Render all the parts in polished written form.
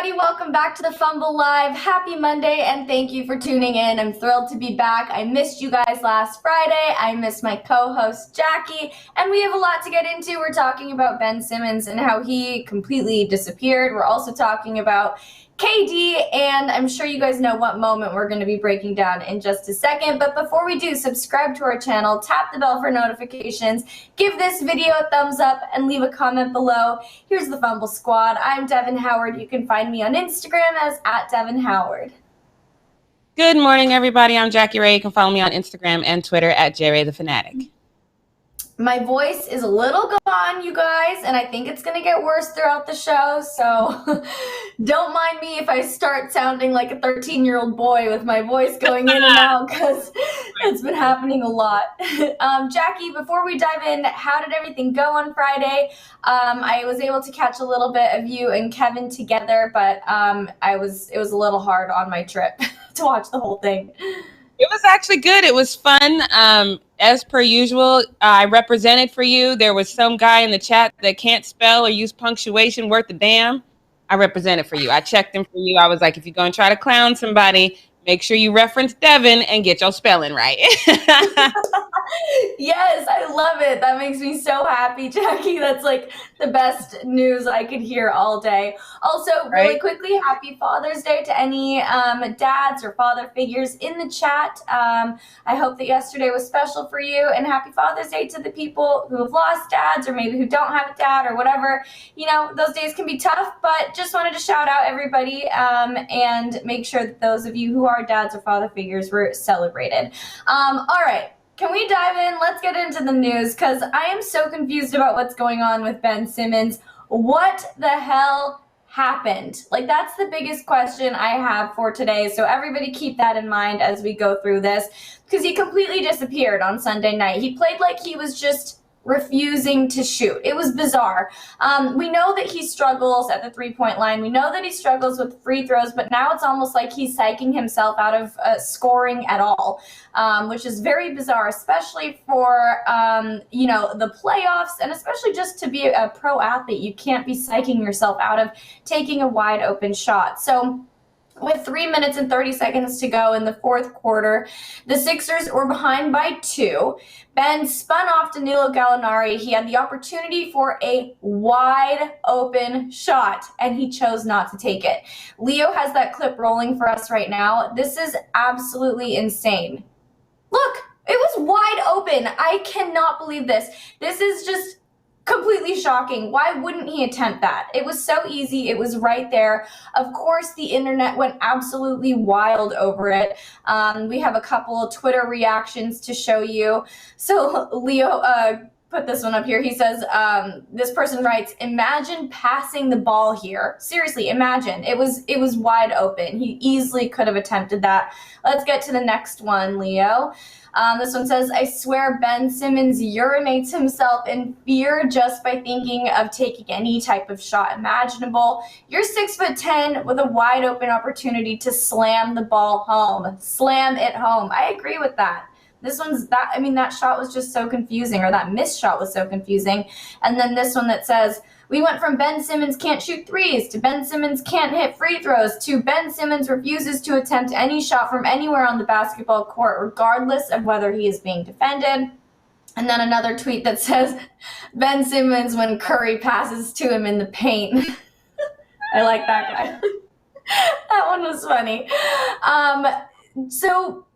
everybody, welcome back to the Fumble Live. Happy Monday and thank you for tuning in. I'm thrilled to be back. I missed you guys last Friday. I missed my co-host Jackie, and we have a lot to get into. We're talking about Ben Simmons and how he completely disappeared. We're also talking about KD, and I'm sure you guys know what moment we're going to be breaking down in just a second. But before we do, subscribe to our channel, tap the bell for notifications, give this video a thumbs up, and leave a comment below. Here's the Fumble Squad. I'm Devin Howard. You can find me on Instagram as @DevinHoward. Good morning, everybody. I'm Jackie Ray. You can follow me on Instagram and Twitter at JRayTheFanatic. My voice is a little gone, you guys, and I think it's going to get worse throughout the show, so don't mind me if I start sounding like a 13-year-old boy with my voice going in and out, because it's been happening a lot. Jackie, before we dive in, how did everything go on Friday? I was able to catch a little bit of you and Kevin together, but it was a little hard on my trip to watch the whole thing. It was actually good. It was fun. As per usual, I represented for you. There was some guy in the chat that can't spell or use punctuation worth a damn. I represented for you. I checked him for you. I was like, if you're going to try to clown somebody, make sure you reference Devin and get your spelling right. Yes, I love it. That makes me so happy, Jackie. That's like the best news I could hear all day. Also, really quickly, happy Father's Day to any dads or father figures in the chat. I hope that yesterday was special for you, and happy Father's Day to the people who have lost dads or maybe who don't have a dad or whatever. You know, those days can be tough, but just wanted to shout out everybody and make sure that those of you who are dads or father figures were celebrated. All right. Can we dive in? Let's get into the news, because I am so confused about what's going on with Ben Simmons. What the hell happened? Like, that's the biggest question I have for today. So everybody keep that in mind as we go through this, because he completely disappeared on Sunday night. He played like he was just refusing to shoot. It was bizarre. We know that he struggles at the three-point line. We know that he struggles with free throws, but now it's almost like he's psyching himself out of scoring at all, which is very bizarre, especially for, you know, the playoffs, and especially just to be a pro athlete. You can't be psyching yourself out of taking a wide open shot. So with 3 minutes and 30 seconds to go in the fourth quarter, the Sixers were behind by 2. Ben spun off Danilo Gallinari. He had the opportunity for a wide open shot, and he chose not to take it. Leo has that clip rolling for us right now. This is absolutely insane. Look, it was wide open. I cannot believe this. This is just completely shocking. Why wouldn't he attempt that? It was so easy. It was right there. Of course, the internet went absolutely wild over it. We have a couple of Twitter reactions to show you. So Leo put this one up here. He says, this person writes, "Imagine passing the ball here." Seriously, imagine. It was wide open. He easily could have attempted that. Let's get to the next one, Leo. This one says, "I swear Ben Simmons urinates himself in fear just by thinking of taking any type of shot imaginable. You're 6'10" with a wide open opportunity to slam the ball home. Slam it home." I agree with that. That shot was just so confusing, or that missed shot was so confusing. And then this one that says, "We went from Ben Simmons can't shoot threes to Ben Simmons can't hit free throws to Ben Simmons refuses to attempt any shot from anywhere on the basketball court, regardless of whether he is being defended." And then another tweet that says, "Ben Simmons when Curry passes to him in the paint." I like that guy. That one was funny. So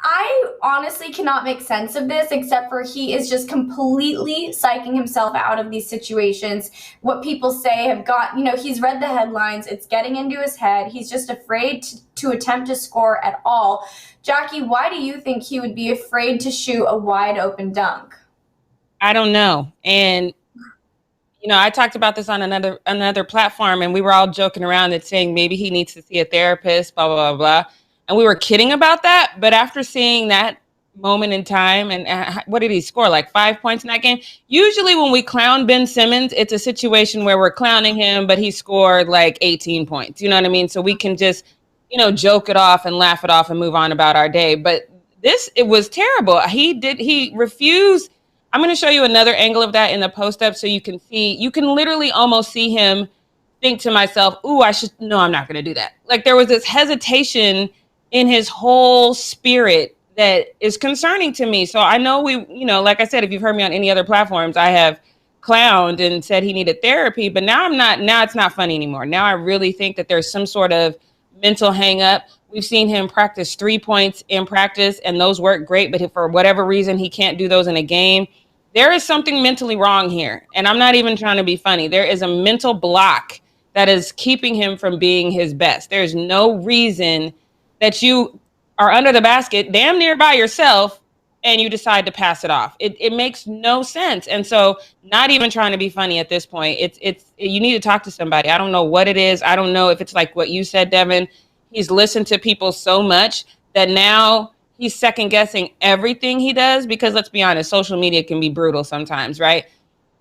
I honestly cannot make sense of this, except for he is just completely psyching himself out of these situations. What people say have got, you know, he's read the headlines. It's getting into his head. He's just afraid to attempt to score at all. Jackie, why do you think he would be afraid to shoot a wide open dunk? I don't know. And, you know, I talked about this on another platform, and we were all joking around and saying maybe he needs to see a therapist, blah, blah, blah, blah. And we were kidding about that. But after seeing that moment in time, and what did he score? Like 5 points in that game? Usually when we clown Ben Simmons, it's a situation where we're clowning him, but he scored like 18 points. You know what I mean? So we can just, you know, joke it off and laugh it off and move on about our day. But it was terrible. He refused. I'm going to show you another angle of that in the post up so you can see, you can literally almost see him think to myself, ooh, no, I'm not going to do that. Like there was this hesitation in his whole spirit that is concerning to me. So I know like I said, if you've heard me on any other platforms, I have clowned and said he needed therapy, but now it's not funny anymore. Now I really think that there's some sort of mental hang up. We've seen him practice 3 points in practice and those work great, but if for whatever reason he can't do those in a game, there is something mentally wrong here. And I'm not even trying to be funny. There is a mental block that is keeping him from being his best. There's no reason that you are under the basket damn near by yourself and you decide to pass it off. It makes no sense. And so not even trying to be funny at this point, you need to talk to somebody. I don't know what it is. I don't know if it's like what you said, Devin. He's listened to people so much that now he's second guessing everything he does, because let's be honest, social media can be brutal sometimes, right?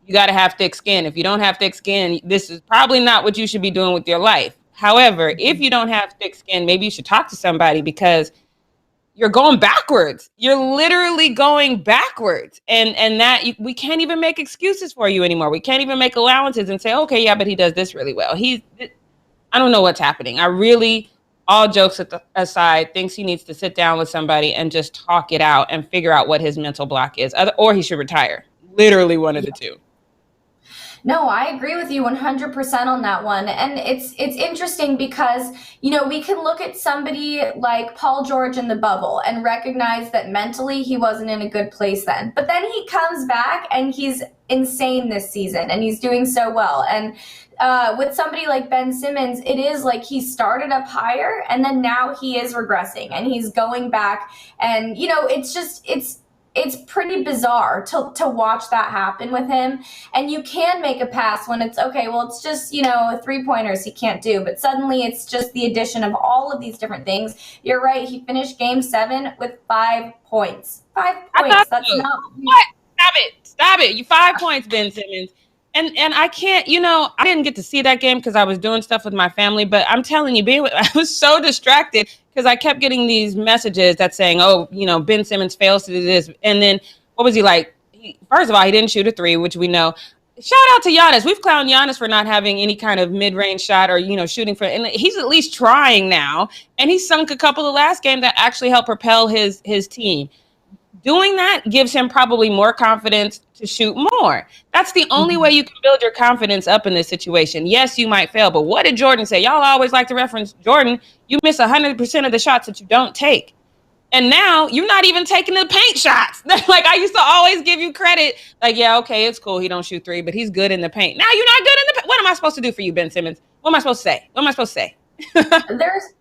You got to have thick skin. If you don't have thick skin, this is probably not what you should be doing with your life. However, if you don't have thick skin, maybe you should talk to somebody, because you're going backwards. You're literally going backwards. And that we can't even make excuses for you anymore. We can't even make allowances and say, okay, yeah, but he does this really well. I don't know what's happening. I really, all jokes aside, thinks he needs to sit down with somebody and just talk it out and figure out what his mental block is, or he should retire. Literally one of the two. No, I agree with you 100% on that one. And it's interesting because, we can look at somebody like Paul George in the bubble and recognize that mentally he wasn't in a good place then. But then he comes back and he's insane this season and he's doing so well. And with somebody like Ben Simmons, it is like he started up higher and then now he is regressing and he's going back. And, it's pretty bizarre to watch that happen with him. And you can make a pass when it's okay, well, it's just, 3-pointers he can't do. But suddenly it's just the addition of all of these different things. You're right. He finished game 7 with 5 points. 5 points. That's not. What? Stop it. You 5 points, Ben Simmons. And I can't, I didn't get to see that game because I was doing stuff with my family. But I'm telling you, I was so distracted because I kept getting these messages that saying, oh, Ben Simmons fails to do this. And then what was he like? First of all, he didn't shoot a 3, which we know. Shout out to Giannis. We've clowned Giannis for not having any kind of mid-range shot or, shooting for, and he's at least trying now. And he sunk a couple the last game that actually helped propel his team. Doing that gives him probably more confidence to shoot more. That's the only way you can build your confidence up in this situation. Yes, you might fail, but what did Jordan say? Y'all always like to reference Jordan. You miss 100% of the shots that you don't take. And now you're not even taking the paint shots. Like I used to always give you credit. Like, yeah, okay, it's cool. He don't shoot 3, but he's good in the paint. Now you're not good in the paint. What am I supposed to do for you, Ben Simmons? What am I supposed to say? What am I supposed to say?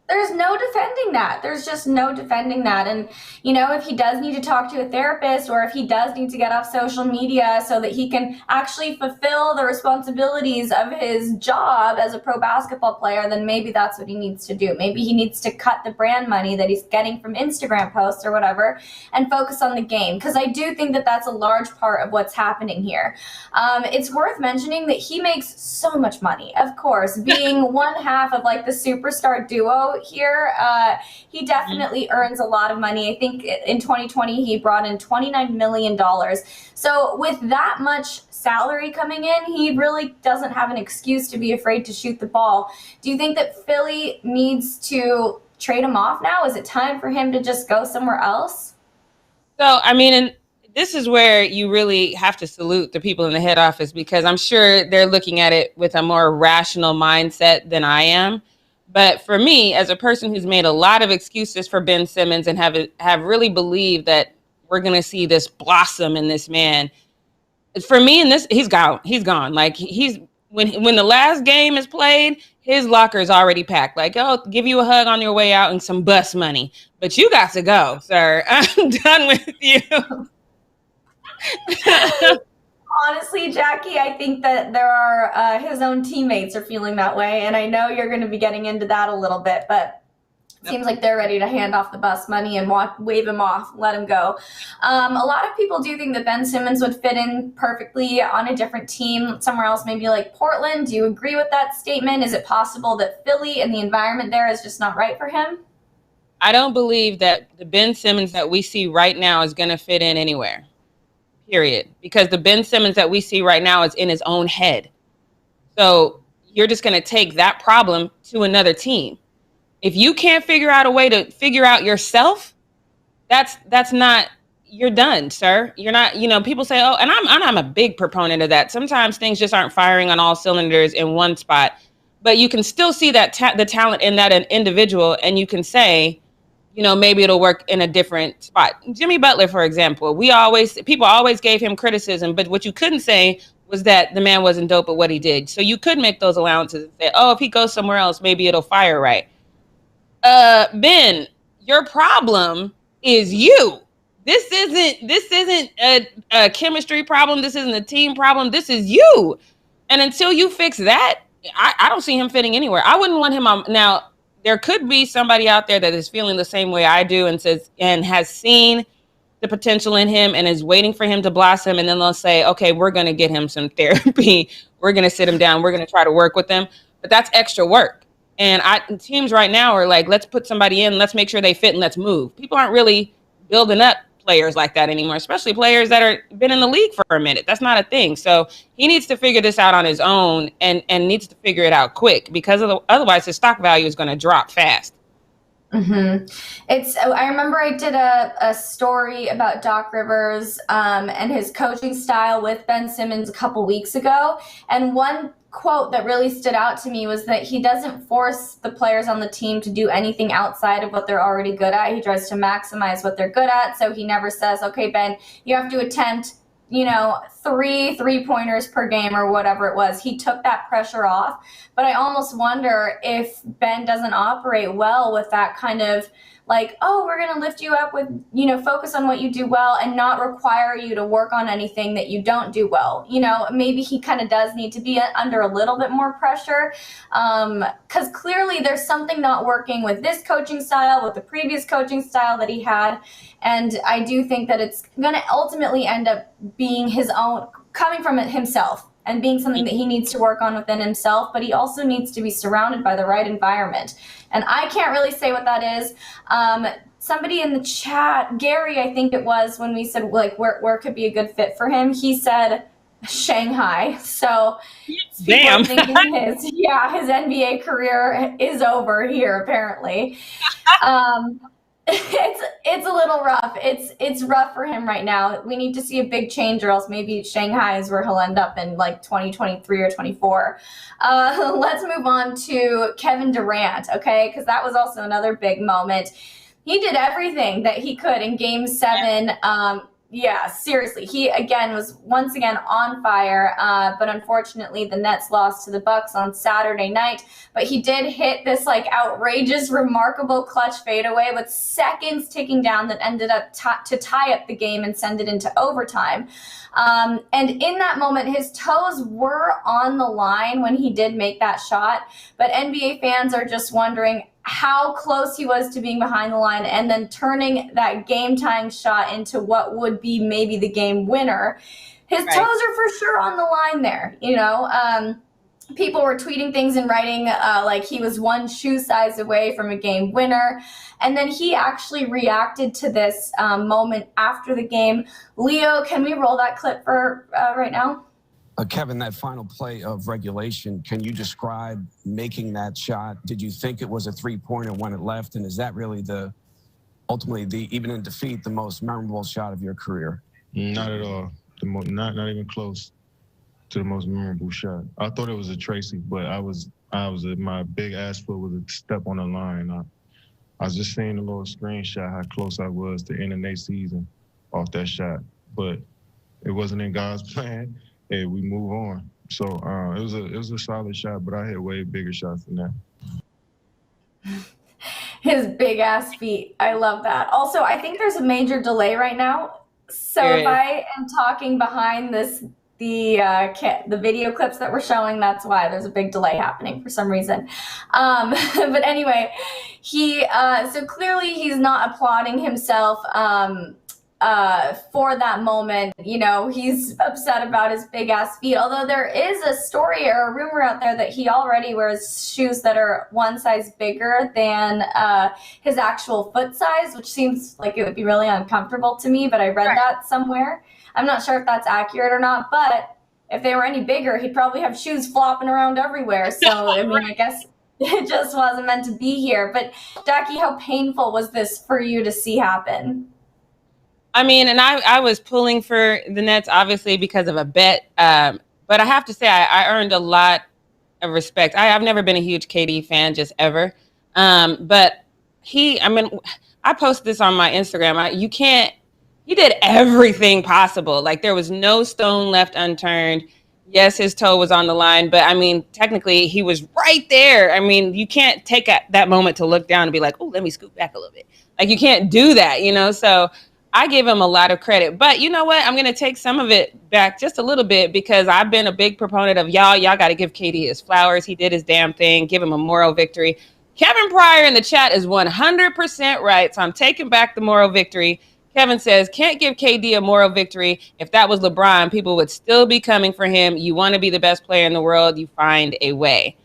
There's no defending that. There's just no defending that. And, if he does need to talk to a therapist or if he does need to get off social media so that he can actually fulfill the responsibilities of his job as a pro basketball player, then maybe that's what he needs to do. Maybe he needs to cut the brand money that he's getting from Instagram posts or whatever and focus on the game. Because I do think that that's a large part of what's happening here. It's worth mentioning that he makes so much money, of course, being one half of like the superstar duo here. He definitely earns a lot of money. I think in 2020 he brought in $29 million. So with that much salary coming in, he really doesn't have an excuse to be afraid to shoot the ball. Do you think that Philly needs to trade him off now? Is it time for him to just go somewhere else? So, and this is where you really have to salute the people in the head office, because I'm sure they're looking at it with a more rational mindset than I am. But for me, as a person who's made a lot of excuses for Ben Simmons and have really believed that we're going to see this blossom in this man, for me, he's gone. Like when the last game is played, his locker is already packed. Like, oh, give you a hug on your way out and some bus money. But you got to go, sir. I'm done with you. Honestly, Jackie, I think that there are his own teammates are feeling that way, and I know you're going to be getting into that a little bit, but it seems like they're ready to hand off the bus money and wave him off, let him go. A lot of people do think that Ben Simmons would fit in perfectly on a different team, somewhere else, maybe like Portland. Do you agree with that statement? Is it possible that Philly and the environment there is just not right for him? I don't believe that the Ben Simmons that we see right now is going to fit in anywhere. Period. Because the Ben Simmons that we see right now is in his own head. So you're just going to take that problem to another team. If you can't figure out a way to figure out yourself, that's not, you're done, sir. You're not, you know, people say, oh, and I'm a big proponent of that. Sometimes things just aren't firing on all cylinders in one spot, but you can still see that the talent in that individual, and you can say, you know, maybe it'll work in a different spot. Jimmy Butler, for example, people always gave him criticism, but what you couldn't say was that the man wasn't dope at what he did. So you could make those allowances and say, oh, if he goes somewhere else, maybe it'll fire right. Ben, your problem is you. This isn't a chemistry problem. This isn't a team problem. This is you. And until you fix that, I don't see him fitting anywhere. I wouldn't want him on. Now, there could be somebody out there that is feeling the same way I do and has seen the potential in him and is waiting for him to blossom. And then they'll say, okay, we're going to get him some therapy. We're going to sit him down. We're going to try to work with him. But that's extra work. And teams right now are like, let's put somebody in, let's make sure they fit, and let's move. People aren't really building up players like that anymore, especially players that are been in the league for a minute. That's not a thing. So he needs to figure this out on his own and needs to figure it out quick, because otherwise his stock value is going to drop fast. Mm-hmm. I remember I did a story about Doc Rivers and his coaching style with Ben Simmons a couple weeks ago. And one quote that really stood out to me was that he doesn't force the players on the team to do anything outside of what they're already good at. He tries to maximize what they're good at. So he never says, okay, Ben, you have to attempt, you know, 3 3-pointers per game or whatever it was. He took that pressure off. But I almost wonder if Ben doesn't operate well with that kind of like, oh, we're going to lift you up with, you know, focus on what you do well and not require you to work on anything that you don't do well. You know, maybe he kind of does need to be under a little bit more pressure, because clearly there's something not working with this coaching style, with the previous coaching style that he had. And I do think that it's going to ultimately end up being his own, coming from it himself, and being something that he needs to work on within himself, but he also needs to be surrounded by the right environment. And I can't really say what that is. Somebody in the chat, Gary, I think it was, when we said like where could be a good fit for him, he said Shanghai. So damn, his NBA career is over here apparently. It's a little rough. It's rough for him right now. We need to see a big change, or else maybe Shanghai is where he'll end up in like 2023 or 24. Let's move on to Kevin Durant, okay? Because that was also another big moment. He did everything that he could in Game 7. Yeah, seriously. He, again, was once again on fire, but unfortunately the Nets lost to the Bucks on Saturday night. But he did hit this, like, outrageous, remarkable clutch fadeaway with seconds ticking down that ended up to tie up the game and send it into overtime. And in that moment, his toes were on the line when he did make that shot, but NBA fans are just wondering how close he was to being behind the line and then turning that game-tying shot into what would be maybe the game winner. His toes are for sure on the line there, you know. People were tweeting things and writing like he was one shoe size away from a game winner. And then he actually reacted to this moment after the game. Leo, can we roll that clip for right now? Kevin, that final play of regulation, can you describe making that shot? Did you think it was a three-pointer when it left? And is that really ultimately, even in defeat, the most memorable shot of your career? Not at all. Not even close to the most memorable shot. I thought it was a Tracy, but my big ass foot was a step on the line. I was just seeing a little screenshot how close I was to ending their season off that shot, but it wasn't in God's plan. Hey, we move on. So it was a solid shot, but I hit way bigger shots than that. His big ass feet. I love that. Also, I think there's a major delay right now. So if I am talking behind the video clips that we're showing, that's why there's a big delay happening for some reason. But anyway, so clearly he's not applauding himself for that moment. You know, he's upset about his big ass feet, although there is a story or a rumor out there that he already wears shoes that are one size bigger than his actual foot size, which seems like it would be really uncomfortable to me, but I read that somewhere. I'm not sure if that's accurate or not, but if they were any bigger, he'd probably have shoes flopping around everywhere. So, I mean, I guess it just wasn't meant to be here. But, Jackie, how painful was this for you to see happen? I mean, and I was pulling for the Nets, obviously, because of a bet. But I have to say, I earned a lot of respect. I've never been a huge KD fan, just ever. But I posted this on my Instagram. He did everything possible. Like, there was no stone left unturned. Yes, his toe was on the line, but I mean, technically he was right there. I mean, you can't take that moment to look down and be like, oh, let me scoot back a little bit. Like, you can't do that, you know? So I give him a lot of credit, but you know what? I'm going to take some of it back just a little bit, because I've been a big proponent of y'all got to give KD his flowers. He did his damn thing. Give him a moral victory. Kevin Pryor in the chat is 100% right. So I'm taking back the moral victory. Kevin says, can't give KD a moral victory. If that was LeBron, people would still be coming for him. You want to be the best player in the world, you find a way.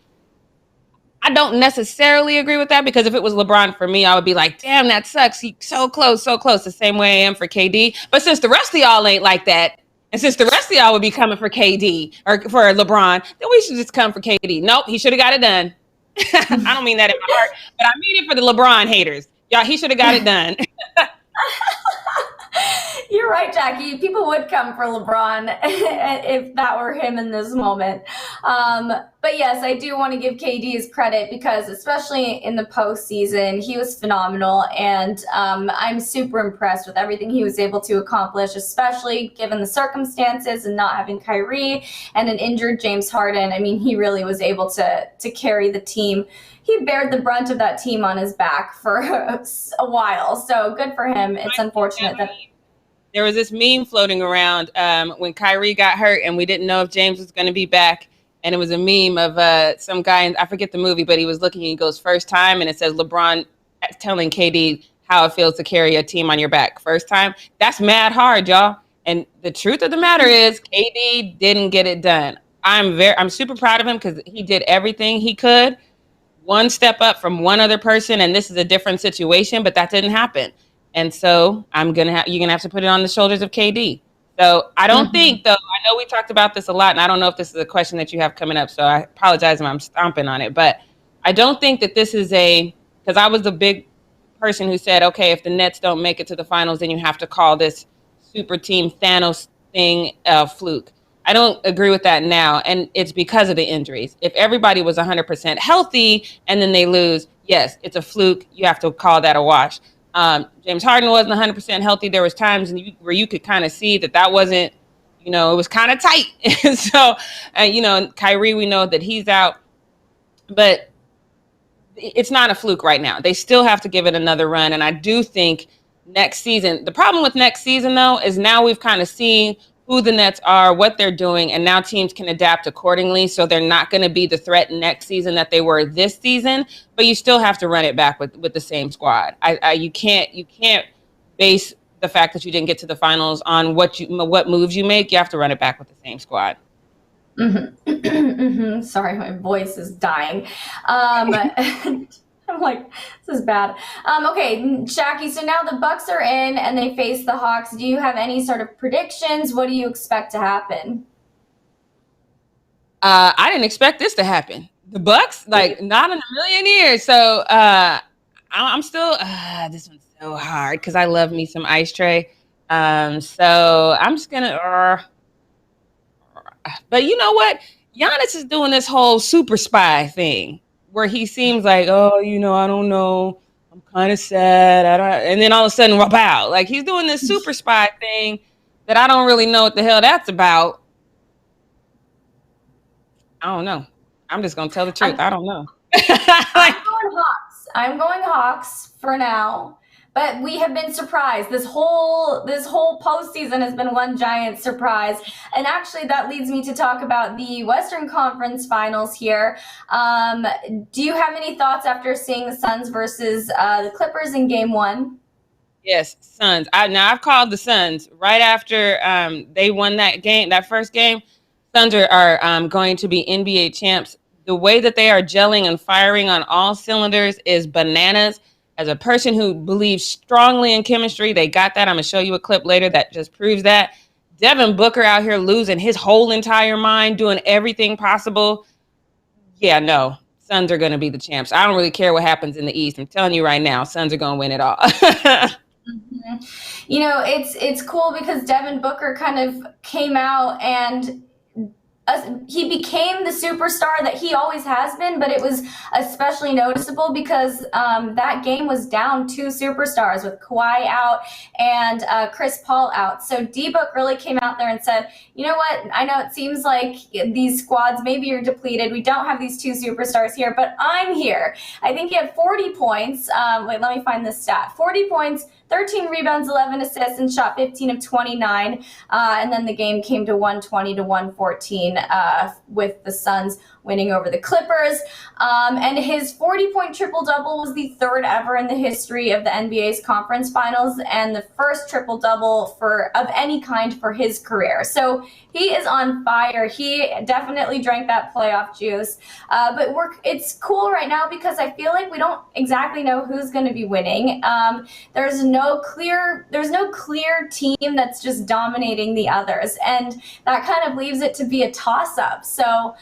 I don't necessarily agree with that, because if it was LeBron for me, I would be like, damn, that sucks. He's so close, the same way I am for KD. But since the rest of y'all ain't like that, and since the rest of y'all would be coming for KD or for LeBron, then we should just come for KD. Nope, he should have got it done. I don't mean that in my heart, but I mean it for the LeBron haters. Y'all, he should have got it done. You're right, Jackie. People would come for LeBron if that were him in this moment. But yes, I do want to give KD his credit, because especially in the postseason, he was phenomenal. And I'm super impressed with everything he was able to accomplish, especially given the circumstances and not having Kyrie and an injured James Harden. I mean, he really was able to carry the team. He bared the brunt of that team on his back for a while. So good for him. It's unfortunate that there was this meme floating around when Kyrie got hurt and we didn't know if James was going to be back. And it was a meme of some guy, I forget the movie, but he was looking and he goes, first time. And it says LeBron telling KD how it feels to carry a team on your back. First time. That's mad hard, y'all. And the truth of the matter is KD didn't get it done. I'm super proud of him, because he did everything he could. One step up from one other person, and this is a different situation, but that didn't happen. And so you're gonna have to put it on the shoulders of KD. So I don't think, though, I know we talked about this a lot, and I don't know if this is a question that you have coming up, so I apologize if I'm stomping on it, but I don't think that this is because I was the big person who said, okay, if the Nets don't make it to the finals, then you have to call this super team Thanos thing a fluke. I don't agree with that now, and it's because of the injuries. If everybody was 100% healthy and then they lose, yes, it's a fluke. You have to call that a wash. James Harden wasn't 100% healthy. There was times where you could kind of see that wasn't, it was kind of tight. So, Kyrie, we know that he's out, but it's not a fluke right now. They still have to give it another run, and I do think next season, the problem with next season, though, is now we've kind of seen who the Nets are, what they're doing, and now teams can adapt accordingly. So they're not going to be the threat next season that they were this season, but you still have to run it back with the same squad. You can't base the fact that you didn't get to the finals on what moves you make. You have to run it back with the same squad. Sorry, my voice is dying. I'm like, this is bad. Okay, Jackie, so now the Bucks are in and they face the Hawks. Do you have any sort of predictions? What do you expect to happen? I didn't expect this to happen. The Bucks, not in a million years. So I'm still, this one's so hard because I love me some Ice Tray. So I'm just going to, but you know what? Giannis is doing this whole super spy thing, where he seems like, oh, I don't know. I'm kind of sad. And then all of a sudden, wow. Like, he's doing this super spy thing that I don't really know what the hell that's about. I don't know. I'm just going to tell the truth. I don't know. I'm going Hawks for now. But we have been surprised. This whole postseason has been one giant surprise. And actually, that leads me to talk about the Western Conference Finals here. Do you have any thoughts after seeing the Suns versus the Clippers in Game 1? Yes, Suns. I've called the Suns right after they won that first game. Suns are going to be NBA champs. The way that they are gelling and firing on all cylinders is bananas. As a person who believes strongly in chemistry, they got that. I'm going to show you a clip later that just proves that. Devin Booker out here losing his whole entire mind, doing everything possible. Yeah, no. Suns are going to be the champs. I don't really care what happens in the East. I'm telling you right now, Suns are going to win it all. Mm-hmm. You know, it's cool because Devin Booker kind of came out and he became the superstar that he always has been, but it was especially noticeable because that game was down 2 superstars with Kawhi out and Chris Paul out. So D-Book really came out there and said, you know what, I know it seems like these squads maybe are depleted. We don't have these 2 superstars here, but I'm here. I think he had 40 points. Wait, let me find this stat. 40 points, 13 rebounds, 11 assists, and shot 15 of 29. And then the game came to 120 to 114 with the Suns winning over the Clippers. And his 40-point triple-double was the 3rd ever in the history of the NBA's conference finals and the first triple-double of any kind for his career. So he is on fire. He definitely drank that playoff juice. But it's cool right now because I feel like we don't exactly know who's going to be winning. There's no clear team that's just dominating the others, and that kind of leaves it to be a toss-up. So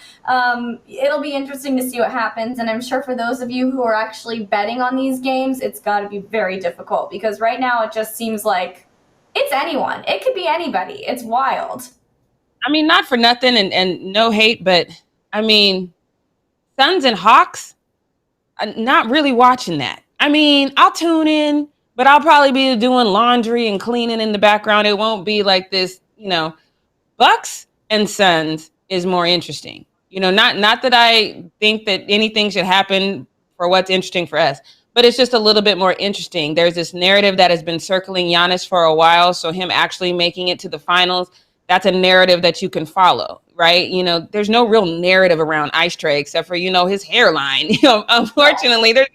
it'll be interesting to see what happens, and I'm sure for those of you who are actually betting on these games, it's got to be very difficult because right now it just seems like it's anyone. It could be anybody. It's wild. I mean, not for nothing and no hate, but I mean, Suns and Hawks, I'm not really watching that. I mean, I'll tune in, but I'll probably be doing laundry and cleaning in the background. It won't be like this, you know. Bucks and Suns is more interesting. You know, not that I think that anything should happen for what's interesting for us, but it's just a little bit more interesting. There's this narrative that has been circling Giannis for a while, so him actually making it to the finals, that's a narrative that you can follow, right? You know, there's no real narrative around Ice Tray except for, you know, his hairline. You know, unfortunately, there's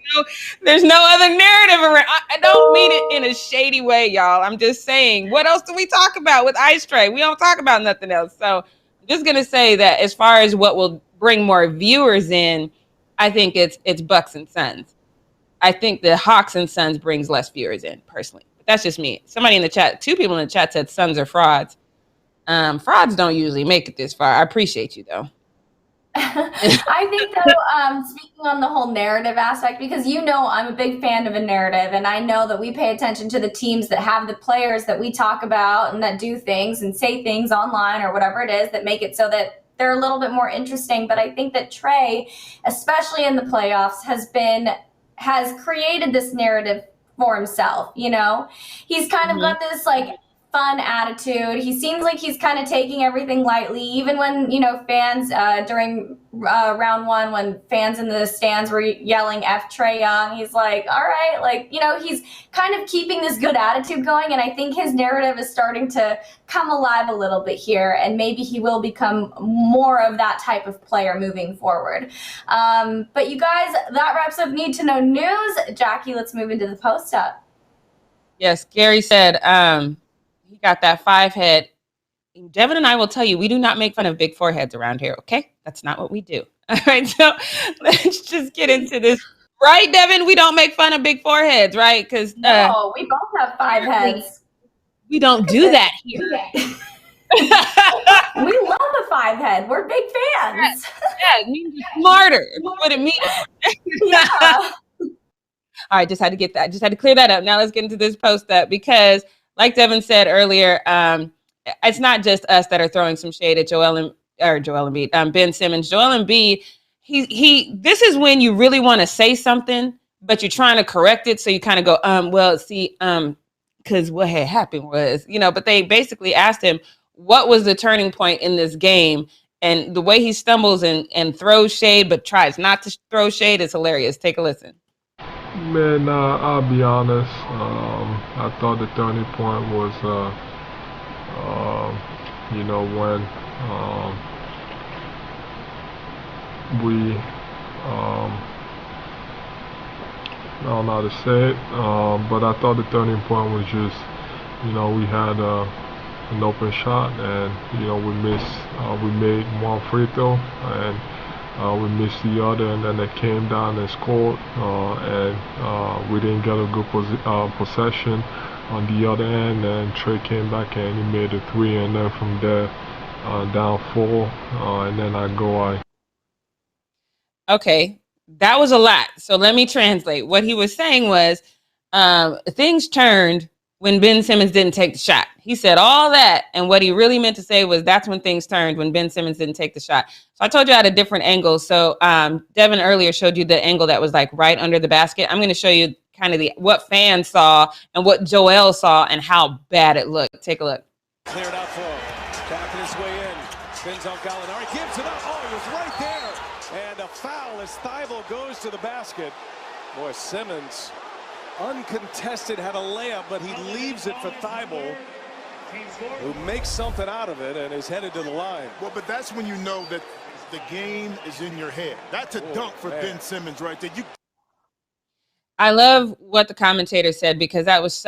no other narrative around. I don't mean it in a shady way, y'all. I'm just saying, what else do we talk about with Ice Tray? We don't talk about nothing else. So I'm just gonna say that as far as what will bring more viewers in, I think it's Bucks and Suns. I think the Hawks and Suns brings less viewers in personally. But that's just me. Somebody in the chat, 2 people in the chat said Suns are frauds. Frauds don't usually make it this far. I appreciate you, though. I think, though, speaking on the whole narrative aspect, because you know I'm a big fan of a narrative, and I know that we pay attention to the teams that have the players that we talk about and that do things and say things online or whatever it is that make it so that they're a little bit more interesting. But I think that Trey, especially in the playoffs, has created this narrative for himself. You know, he's kind of got this like fun attitude. He seems like he's kind of taking everything lightly, even when, you know, fans during round 1, when fans in the stands were yelling F Trae Young, he's like, all right, like, you know, he's kind of keeping this good attitude going, and I think his narrative is starting to come alive a little bit here, and maybe he will become more of that type of player moving forward. But you guys, that wraps up Need to Know News. Jackie, let's move into the post-up. Yes, Gary said, he got that 5 head. Devin and I will tell you, we do not make fun of big foreheads around here, okay? That's not what we do. All right, so let's just get into this. Right, Devin? We don't make fun of big foreheads, right? Because no, we both have 5 heads. We don't do that here. We love a 5 head. We're big fans. Yeah, it means you're smarter. That's what it means. Yeah. All right, just had to get that. Just had to clear that up. Now let's get into this post up because, like Devin said earlier, it's not just us that are throwing some shade at Ben Simmons. Joel Embiid, this is when you really want to say something, but you're trying to correct it. So you kind of go, because what had happened was, you know, but they basically asked him, what was the turning point in this game? And the way he stumbles and throws shade, but tries not to throw shade is hilarious. Take a listen. Man, I'll be honest. I thought the turning point was, you know, when we, I don't know how to say it, but I thought the turning point was just, you know, we had an open shot and, you know, we made one free throw and We missed the other, and then they came down and scored, and we didn't get a good possession on the other end, and Trey came back and he made a 3, and then from there, down 4, and then I. Okay, that was a lot. So let me translate. What he was saying was things turned when Ben Simmons didn't take the shot. He said all that, and what he really meant to say was that's when things turned, when Ben Simmons didn't take the shot. So I told you I had a different angle. So Devin earlier showed you the angle that was like right under the basket. I'm going to show you kind of what fans saw and what Joel saw and how bad it looked. Take a look. Cleared out for him. Tapping his way in. Spins on Gallinari. Gives it up. Oh, he was right there. And a foul as Fumble goes to the basket. Boy, Simmons, uncontested, had a layup, but he leaves it for Fumble, who makes something out of it and is headed to the line. Well, but that's when you know that the game is in your head. That's a dunk for Ben Simmons right there. I love what the commentator said, because that was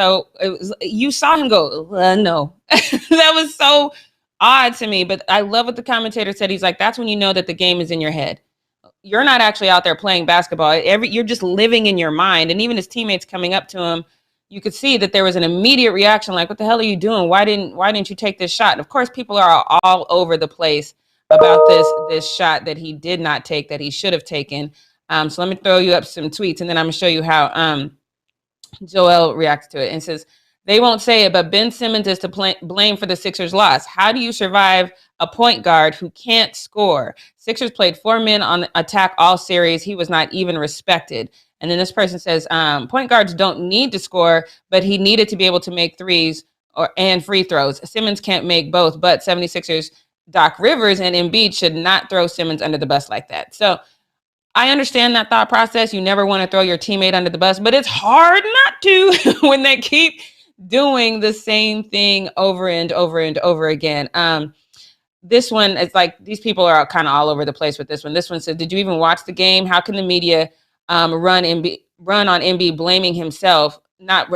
you saw him go, no. That was so odd to me, but I love what the commentator said. He's like, that's when you know that the game is in your head. You're not actually out there playing basketball. You're just living in your mind. And even his teammates coming up to him, you could see that there was an immediate reaction, like, what the hell are you doing? Why didn't you take this shot? And of course, people are all over the place about this shot that he did not take, that he should have taken. So let me throw you up some tweets, and then I'm going to show you how Joel reacts to it. And says, they won't say it, but Ben Simmons is to blame for the Sixers' loss. How do you survive a point guard who can't score? Sixers played 4 men on attack all series. He was not even respected. And then this person says, point guards don't need to score, but he needed to be able to make threes and free throws. Simmons can't make both, but 76ers Doc Rivers and Embiid should not throw Simmons under the bus like that. So I understand that thought process. You never want to throw your teammate under the bus, but it's hard not to when they keep doing the same thing over and over and over again. This one, it's like these people are kind of all over the place with this one. This one says, did you even watch the game? How can the media run on Embiid blaming himself?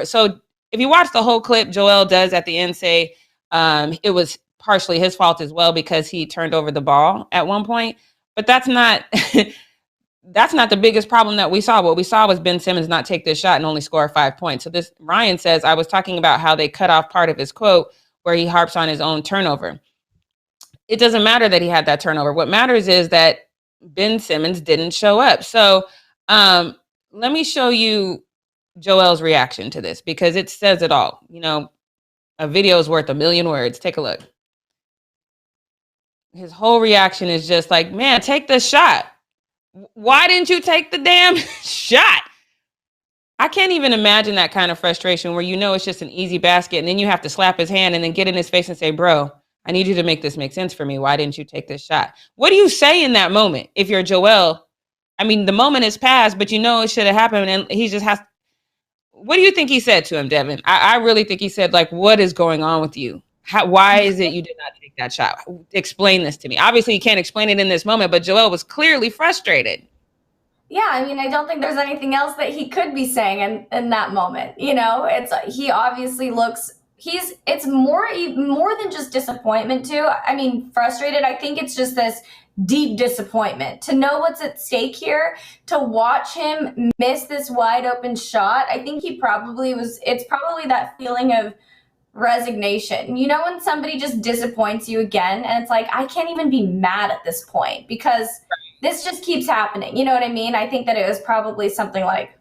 So if you watch the whole clip, Joel does at the end say it was partially his fault as well, because he turned over the ball at one point. But that's not that's not the biggest problem that we saw. What we saw was Ben Simmons not take this shot and only score 5 points. So this Ryan says, I was talking about how they cut off part of his quote where he harps on his own turnover. It doesn't matter that he had that turnover. What matters is that Ben Simmons didn't show up. So let me show you Joel's reaction to this, because it says it all. You know, a video is worth 1,000,000 words. Take a look. His whole reaction is just like, man, take the shot. Why didn't you take the damn shot? I can't even imagine that kind of frustration where you know it's just an easy basket, and then you have to slap his hand and then get in his face and say, bro, I need you to make this make sense for me. Why didn't you take this shot? What do you say in that moment if you're Joel? I mean, the moment is past, but you know it should have happened, and he just has. What do you think he said to him, Devin? I really think he said, like, what is going on with you? Why is it you did not take that shot? Explain this to me. Obviously, you can't explain it in this moment, but Joel was clearly frustrated. Yeah, I mean, I don't think there's anything else that he could be saying in that moment. You know, he obviously looks. It's more than just disappointment too. I mean, frustrated. I think it's just this deep disappointment to know what's at stake here, to watch him miss this wide open shot. I think it's probably that feeling of resignation. You know, when somebody just disappoints you again, and it's like, I can't even be mad at this point because this just keeps happening. You know what I mean? I think that it was probably something like,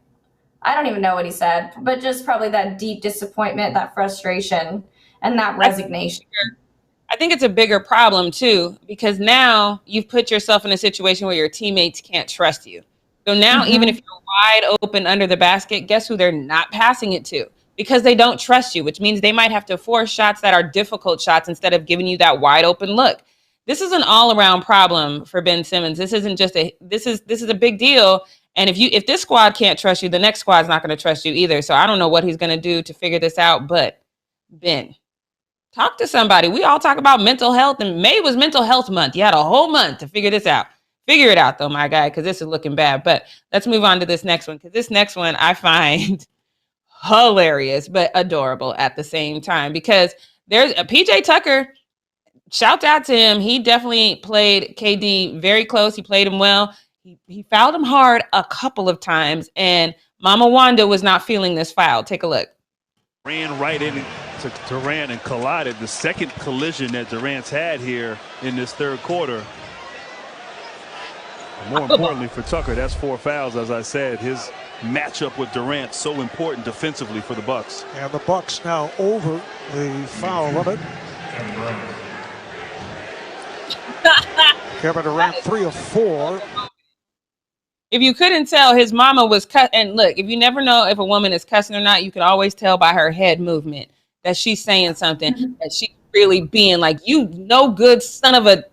I don't even know what he said, but just probably that deep disappointment, that frustration, and that resignation. I think it's a bigger problem too, because now you've put yourself in a situation where your teammates can't trust you. So now even if you're wide open under the basket, guess who they're not passing it to? Because they don't trust you, which means they might have to force shots that are difficult shots instead of giving you that wide open look. This is an all around problem for Ben Simmons. This isn't just this is a big deal. And if this squad can't trust you, the next squad's not going to trust you either. So I don't know what he's going to do to figure this out. But Ben, talk to somebody. We all talk about mental health, and May was mental health month. You had a whole month to figure this out. Figure it out though, my guy, because this is looking bad. But let's move on to this next one, because this next one I find hilarious but adorable at the same time, because there's a PJ Tucker shout out to him. He definitely played KD very close. He played him well. He fouled him hard a couple of times, and Mama Wanda was not feeling this foul. Take a look. Ran right into Durant and collided. The second collision that Durant's had here in this third quarter. And more importantly for Tucker, that's 4 fouls. As I said, his matchup with Durant so important defensively for the Bucks. And the Bucks now over the foul limit. Kevin Durant 3 of 4. If you couldn't tell, his mama was cut. And look, if you never know if a woman is cussing or not, you can always tell by her head movement that she's saying something, that she's really being like, you no good son of a.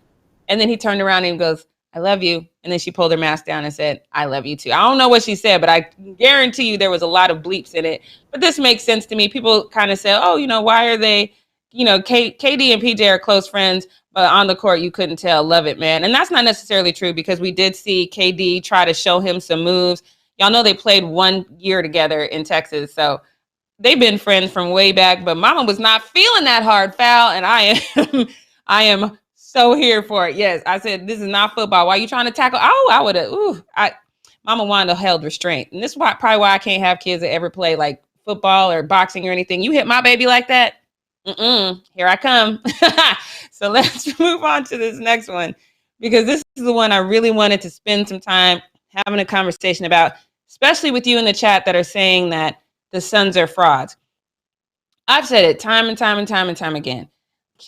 And then he turned around and goes, I love you. And then she pulled her mask down and said, I love you too. I don't know what she said, but I guarantee you there was a lot of bleeps in it. But this makes sense to me. People kind of say, oh, you know, why are they, you know, KD and PJ are close friends, but on the court, you couldn't tell. Love it, man. And that's not necessarily true because we did see KD try to show him some moves. Y'all know they played 1 year together in Texas. So they've been friends from way back, but Mama was not feeling that hard foul. And I am so here for it. Yes, I said, this is not football. Why are you trying to tackle? Oh, I would have, Mama Wanda held restraint. And this is probably why I can't have kids that ever play like football or boxing or anything. You hit my baby like that? Here I come. So let's move on to this next one, because this is the one I really wanted to spend some time having a conversation about, especially with you in the chat that are saying that the Suns are frauds. I've said it time and time again.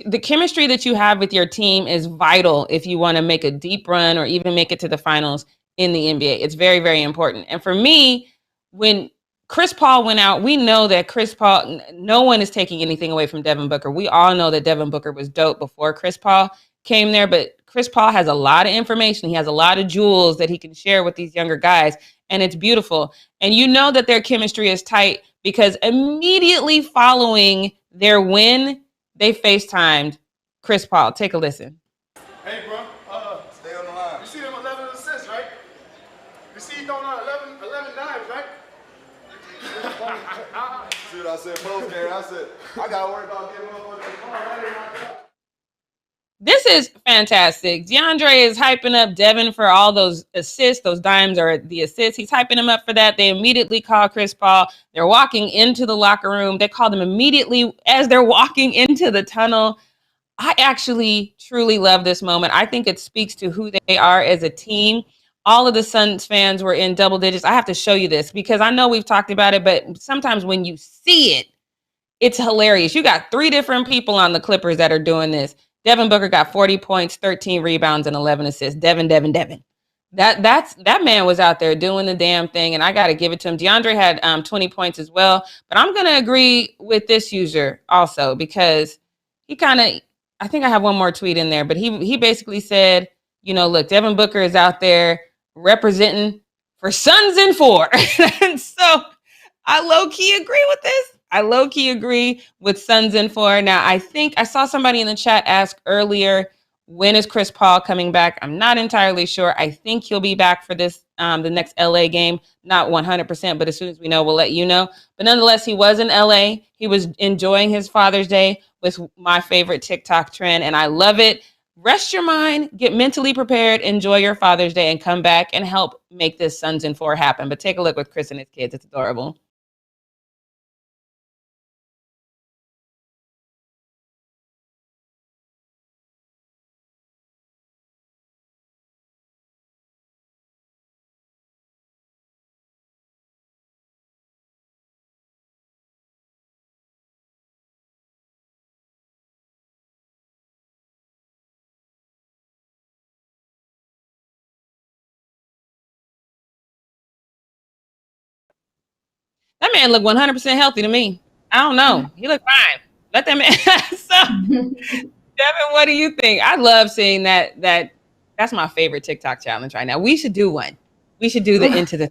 The chemistry that you have with your team is vital if you want to make a deep run or even make it to the finals in the NBA. It's very, very important. And for me, when Chris Paul went out, we know that Chris Paul, no one is taking anything away from Devin Booker. We all know that Devin Booker was dope before Chris Paul came there, but Chris Paul has a lot of information. He has a lot of jewels that he can share with these younger guys, and it's beautiful. And you know that their chemistry is tight because immediately following their win, they FaceTimed Chris Paul. Take a listen. Hey, bro. Stay on the line. You see them 11 assists, right? You see he throwing out 11 dimes, right? See what I said post-game? I said, I got to worry about getting motherfuckers tomorrow. That ain't my job. This is fantastic. DeAndre is hyping up Devin for all those assists. Those dimes are the assists. He's hyping him up for that. They immediately call Chris Paul. They're walking into the locker room. They called him immediately as they're walking into the tunnel. I actually truly love this moment. I think it speaks to who they are as a team. All of the Suns fans were in double digits. I have to show you this because I know we've talked about it, but sometimes when you see it, it's hilarious. You got 3 different people on the Clippers that are doing this. Devin Booker got 40 points, 13 rebounds, and 11 assists. Devin. That man was out there doing the damn thing, and I got to give it to him. DeAndre had 20 points as well, but I'm going to agree with this user also because he kind of, I think I have one more tweet in there, but he basically said, you know, look, Devin Booker is out there representing for Suns in 4. And so I low-key agree with this. I low-key agree with Suns in 4. Now, I think I saw somebody in the chat ask earlier, when is Chris Paul coming back? I'm not entirely sure. I think he'll be back for this, the next LA game. Not 100%, but as soon as we know, we'll let you know. But nonetheless, he was in LA. He was enjoying his Father's Day with my favorite TikTok trend, and I love it. Rest your mind, get mentally prepared, enjoy your Father's Day, and come back and help make this Suns in 4 happen. But take a look with Chris and his kids. It's adorable. That man looked 100% healthy to me. I don't know. He looked fine. Let that man. So, Devin, what do you think? I love seeing that. That's my favorite TikTok challenge right now. We should do one. We should do the into the.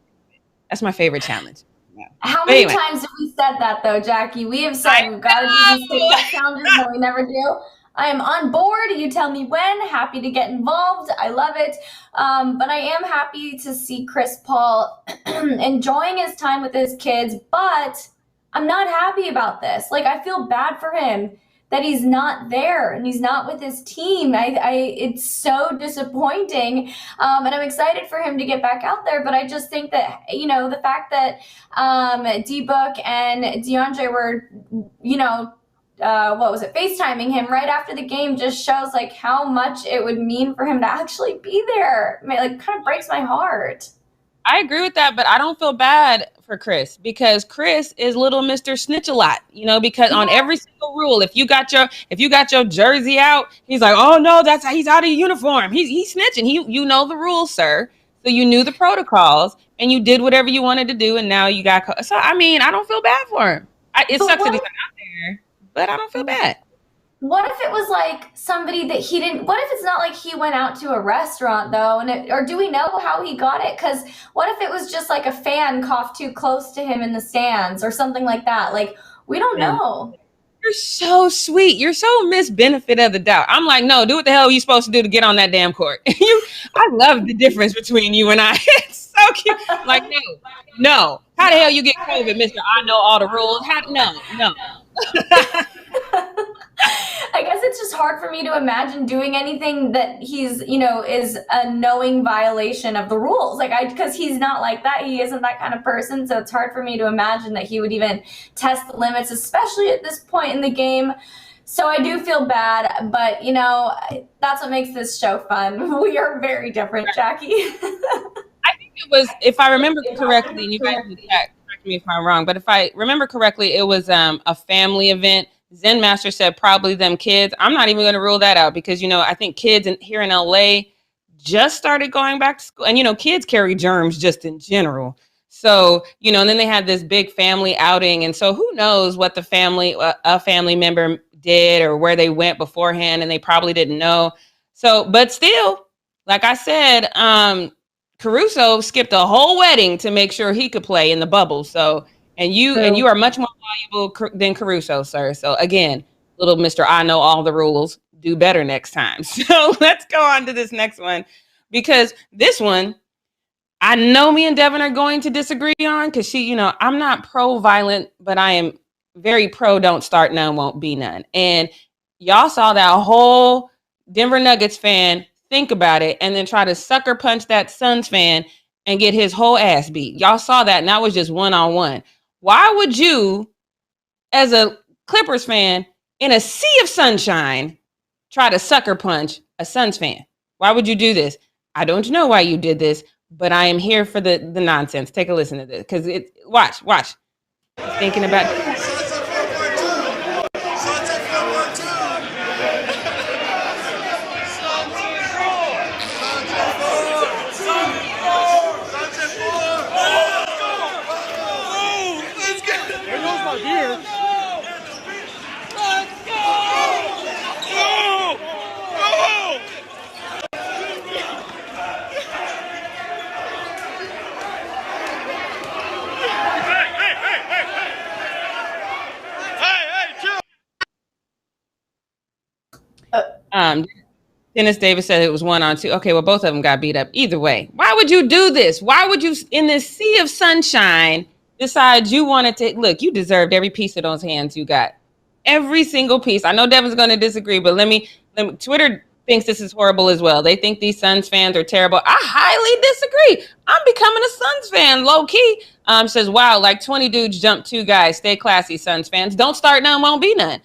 That's my favorite challenge. Yeah. How many times have we said that though, Jackie? We have said we've got to do these TikTok challenges, but we never do. I am on board. You tell me when. Happy to get involved. I love it. But I am happy to see Chris Paul enjoying his time with his kids. But I'm not happy about this. Like, I feel bad for him that he's not there and he's not with his team. It's so disappointing, and I'm excited for him to get back out there. But I just think that, you know, the fact that D-Book and DeAndre were, you know, what was it, FaceTiming him right after the game just shows like how much it would mean for him to actually be there. I mean, like, kind of breaks my heart. I agree with that, but I don't feel bad for Chris because Chris is little Mr. Snitch-a-lot, you know, because on every single rule, if you got your jersey out, he's like, oh no, he's out of uniform. He's snitching. You know the rules, sir. So you knew the protocols and you did whatever you wanted to do, and now you got so I mean, I don't feel bad for him. It sucks that he's not out there, but I don't feel bad. What if it was like somebody that he didn't, what if it's not like he went out to a restaurant though, or do we know how he got it? Because what if it was just like a fan coughed too close to him in the stands or something like that? Like, we don't know. You're so sweet. You're so Miss Benefit of the Doubt. I'm like, no, do what the hell are you supposed to do to get on that damn court? I love the difference between you and I. It's so cute. Like, no. How the hell you get COVID, Mr. I know all the rules? No. I guess it's just hard for me to imagine doing anything that he's, you know, is a knowing violation of the rules. Like, because he's not like that. He isn't that kind of person. So it's hard for me to imagine that he would even test the limits, especially at this point in the game. So I do feel bad, but, you know, that's what makes this show fun. We are very different, Jackie. I think it was, if I remember correctly, and you guys can correct me if I'm wrong, but if I remember correctly, it was a family event. Zen Master said probably them kids. I'm not even going to rule that out because, you know, I think kids here in LA just started going back to school. And, you know, kids carry germs just in general. So, you know, and then they had this big family outing. And so who knows what a family member did or where they went beforehand, and they probably didn't know. So, but still, like I said, Caruso skipped a whole wedding to make sure he could play in the bubble. So, and you are much more valuable than Caruso, sir. So again, little Mr. I know all the rules. Do better next time. So let's go on to this next one, because this one, I know me and Devin are going to disagree on, because she, you know, I'm not pro-violent, but I am very pro don't start none, won't be none. And y'all saw that whole Denver Nuggets fan think about it and then try to sucker punch that Suns fan and get his whole ass beat. Y'all saw that, and that was just one-on-one. Why would you, as a Clippers fan, in a sea of sunshine, try to sucker punch a Suns fan? Why would you do this? I don't know why you did this, but I am here for the nonsense. Take a listen to this, because watch. Thinking about Dennis Davis said it was 1-on-2. Okay, well, both of them got beat up. Either way, why would you do this? Why would you, in this sea of sunshine, decide you wanted to look? You deserved every piece of those hands you got, every single piece. I know Devin's going to disagree, but let me. Twitter thinks this is horrible as well. They think these Suns fans are terrible. I highly disagree. I'm becoming a Suns fan, low key. Says, wow, like 20 dudes jumped 2 guys. Stay classy, Suns fans. Don't start none, won't be none.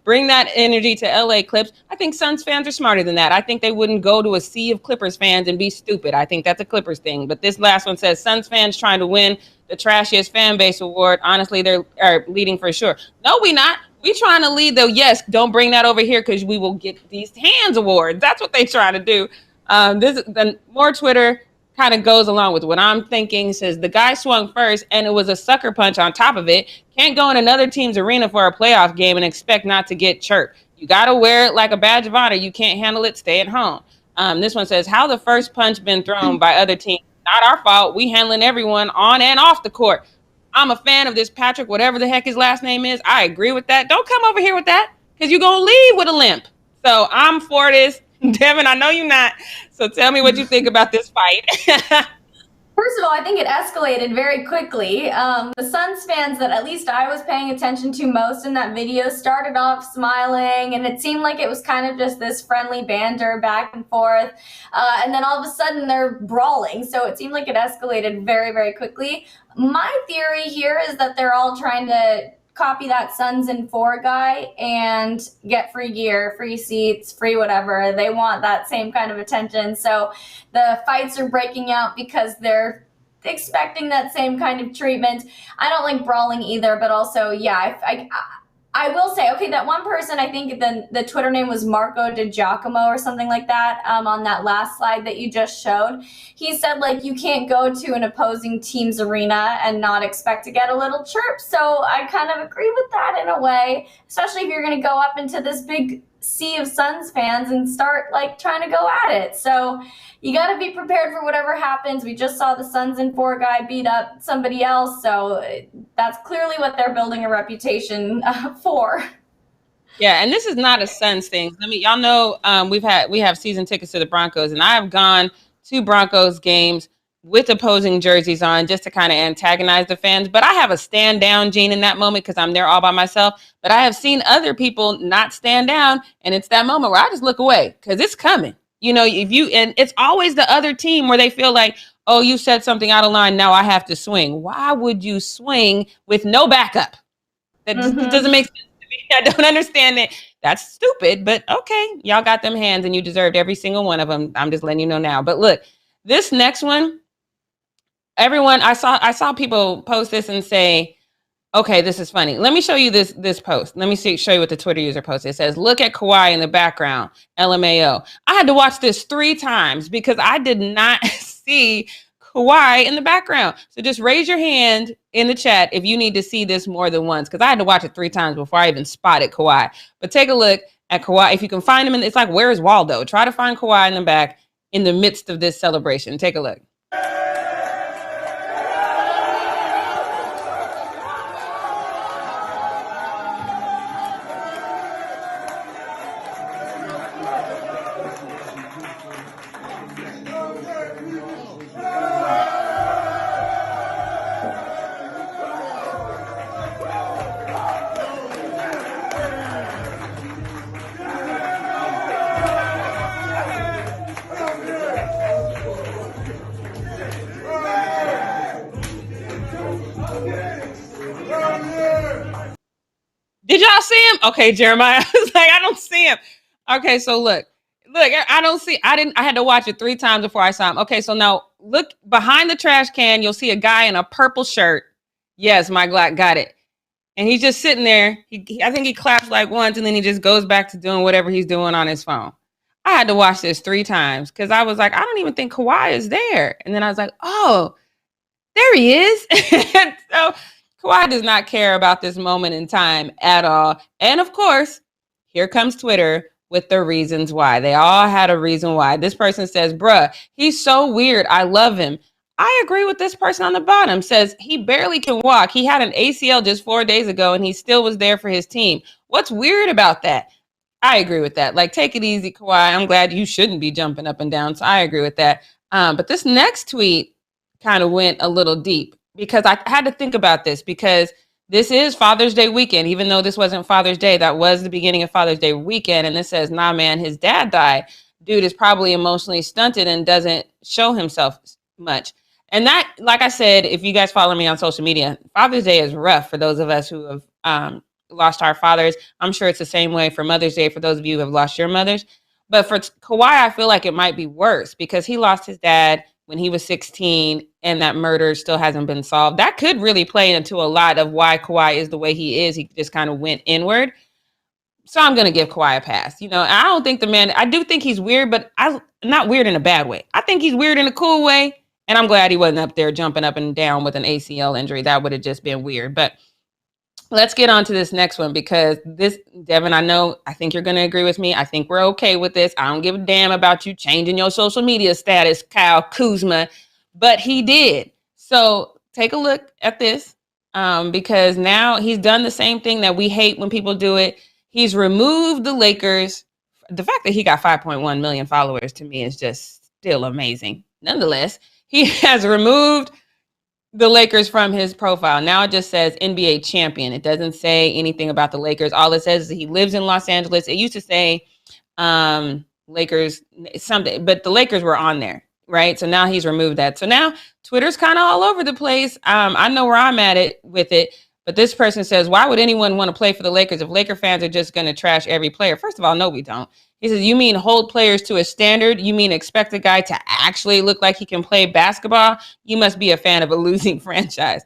Bring that energy to LA Clips. I think Suns fans are smarter than that. I think they wouldn't go to a sea of Clippers fans and be stupid. I think that's a Clippers thing. But this last one says Suns fans trying to win the trashiest fan base award. Honestly, they're leading for sure. No, we not. We trying to lead though. Yes, don't bring that over here because we will get these hands awards. That's what they try to do. The more Twitter kind of goes along with what I'm thinking. Says the guy swung first and it was a sucker punch on top of it. Can't go in another team's arena for a playoff game and expect not to get chirped. You got to wear it like a badge of honor. You can't handle it. Stay at home. This one says, how the first punch been thrown by other teams? Not our fault. We handling everyone on and off the court. I'm a fan of this Patrick, whatever the heck his last name is. I agree with that. Don't come over here with that because you're going to leave with a limp. So I'm for this. Devin, I know you're not. So tell me what you think about this fight. First of all, I think it escalated very quickly. The Suns fans that at least I was paying attention to most in that video started off smiling, and it seemed like it was kind of just this friendly banter back and forth. And then all of a sudden they're brawling. So it seemed like it escalated very, very quickly. My theory here is that they're all trying to copy that Suns in 4 guy and get free gear, free seats, free whatever. They want that same kind of attention. So the fights are breaking out because they're expecting that same kind of treatment. I don't like brawling either, but also, yeah, I will say, okay, that one person, I think the Twitter name was Marco Di Giacomo or something like that, on that last slide that you just showed. He said, like, you can't go to an opposing team's arena and not expect to get a little chirp. So I kind of agree with that in a way, especially if you're going to go up into this big sea of Suns fans and start, like, trying to go at it. So you got to be prepared for whatever happens. We just saw the Suns in 4 guy beat up somebody else, so that's clearly what they're building a reputation for. Yeah, and this is not a Suns thing. I mean, y'all know we have season tickets to the Broncos, and I have gone to Broncos games with opposing jerseys on just to kind of antagonize the fans. But I have a stand down gene in that moment because I'm there all by myself. But I have seen other people not stand down, and it's that moment where I just look away because it's coming. You know, and it's always the other team where they feel like, oh, you said something out of line, now I have to swing. Why would you swing with no backup? That doesn't make sense to me. I don't understand it. That's stupid, but okay, y'all got them hands and you deserved every single one of them. I'm just letting you know now. But look, this next one, everyone, I saw people post this and say, okay, this is funny. Let me show you this post. Let me show you what the Twitter user posted. It says, look at Kawhi in the background, LMAO. I had to watch this 3 times because I did not see Kawhi in the background. So just raise your hand in the chat if you need to see this more than once, because I had to watch it 3 times before I even spotted Kawhi. But take a look at Kawhi. If you can find him, it's like, where's Waldo? Try to find Kawhi in the back in the midst of this celebration. Take a look. Did y'all see him? Okay, Jeremiah. I was like, I don't see him. Okay, so look, I don't see, I had to watch it 3 times before I saw him. Okay, so now look behind the trash can, you'll see a guy in a purple shirt. Yes, my Glock got it. And he's just sitting there. I think he claps like once and then he just goes back to doing whatever he's doing on his phone. I had to watch this 3 times because I was like, I don't even think Kawhi is there. And then I was like, oh, there he is. So Kawhi does not care about this moment in time at all. And of course, here comes Twitter with the reasons why. They all had a reason why. This person says, bruh, he's so weird. I love him. I agree with this person on the bottom. Says he barely can walk. He had an ACL just 4 days ago and he still was there for his team. What's weird about that? I agree with that. Like, take it easy, Kawhi. I'm glad you shouldn't be jumping up and down. So I agree with that. But this next tweet kind of went a little deep because I had to think about this because this is Father's Day weekend. Even though this wasn't Father's Day, that was the beginning of Father's Day weekend. And this says, nah, man, his dad died. Dude is probably emotionally stunted and doesn't show himself much. And that, like I said, if you guys follow me on social media, Father's Day is rough for those of us who have lost our fathers. I'm sure it's the same way for Mother's Day for those of you who have lost your mothers. But for Kawhi, I feel like it might be worse because he lost his dad when he was 16 and that murder still hasn't been solved. That could really play into a lot of why Kawhi is the way he is. He just kind of went inward. So I'm going to give Kawhi a pass. You know, I don't think the man, I do think he's weird, but not weird in a bad way. I think he's weird in a cool way. And I'm glad he wasn't up there jumping up and down with an ACL injury. That would have just been weird. But let's get on to this next one because this, Devin, I think you're going to agree with me. I think we're okay with this. I don't give a damn about you changing your social media status, Kyle Kuzma, but he did. So take a look at this because now he's done the same thing that we hate when people do it. He's removed the Lakers. The fact that he got 5.1 million followers to me is just still amazing. Nonetheless, He has removed the Lakers from his profile. Now it just says NBA champion. It doesn't say anything about the Lakers. All it says is he lives in Los Angeles. It used to say Lakers someday, but the Lakers were on there, right? So now he's removed that. So now Twitter's kind of all over the place. I know where I'm at it with it, but this person says, why would anyone want to play for the Lakers if Laker fans are just going to trash every player? First of all, no, we don't. He says, you mean hold players to a standard? You mean expect a guy to actually look like he can play basketball? You must be a fan of a losing franchise.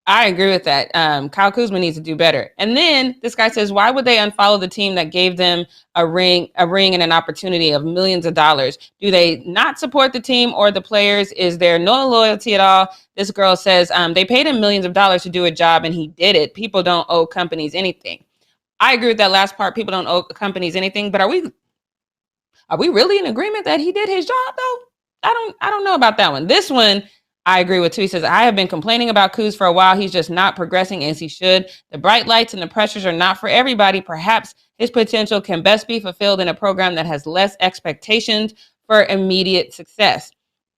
I agree with that. Kyle Kuzma needs to do better. And then this guy says, why would they unfollow the team that gave them a ring and an opportunity of millions of dollars? Do they not support the team or the players? Is there no loyalty at all? This girl says they paid him millions of dollars to do a job and he did it. People don't owe companies anything. I agree with that last part. People don't owe companies anything, but are we really in agreement that he did his job though? I don't know about that one. This one, I agree with too. He says, I have been complaining about Kuz for a while. He's just not progressing as he should. The bright lights and the pressures are not for everybody. Perhaps his potential can best be fulfilled in a program that has less expectations for immediate success.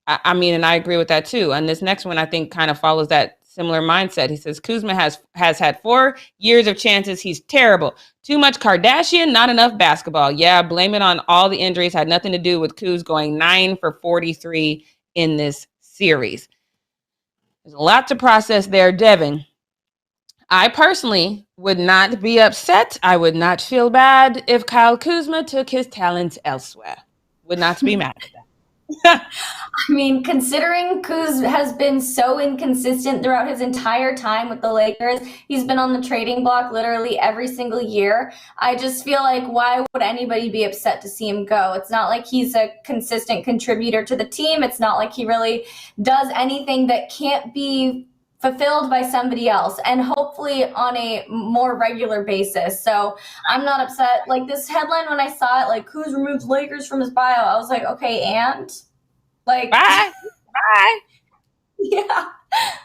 I mean, and I agree with that too. And this next one, I think, kind of follows that similar mindset. He says, Kuzma has had 4 years of chances. He's terrible. Too much Kardashian, not enough basketball. Yeah, blame it on all the injuries. Had nothing to do with Kuz going 9 for 43 in this series. There's a lot to process there, Devin. I personally would not be upset. I would not feel bad if Kyle Kuzma took his talents elsewhere. Would not be mad at that. I mean, considering Kuz has been so inconsistent throughout his entire time with the Lakers, he's been on the trading block literally every single year. I just feel like, why would anybody be upset to see him go? It's not like he's a consistent contributor to the team. It's not like he really does anything that can't be fulfilled by somebody else, and hopefully on a more regular basis. So I'm not upset. Like this headline, when I saw it, like Kuz removes Lakers from his bio, I was like, okay, and like bye. Yeah.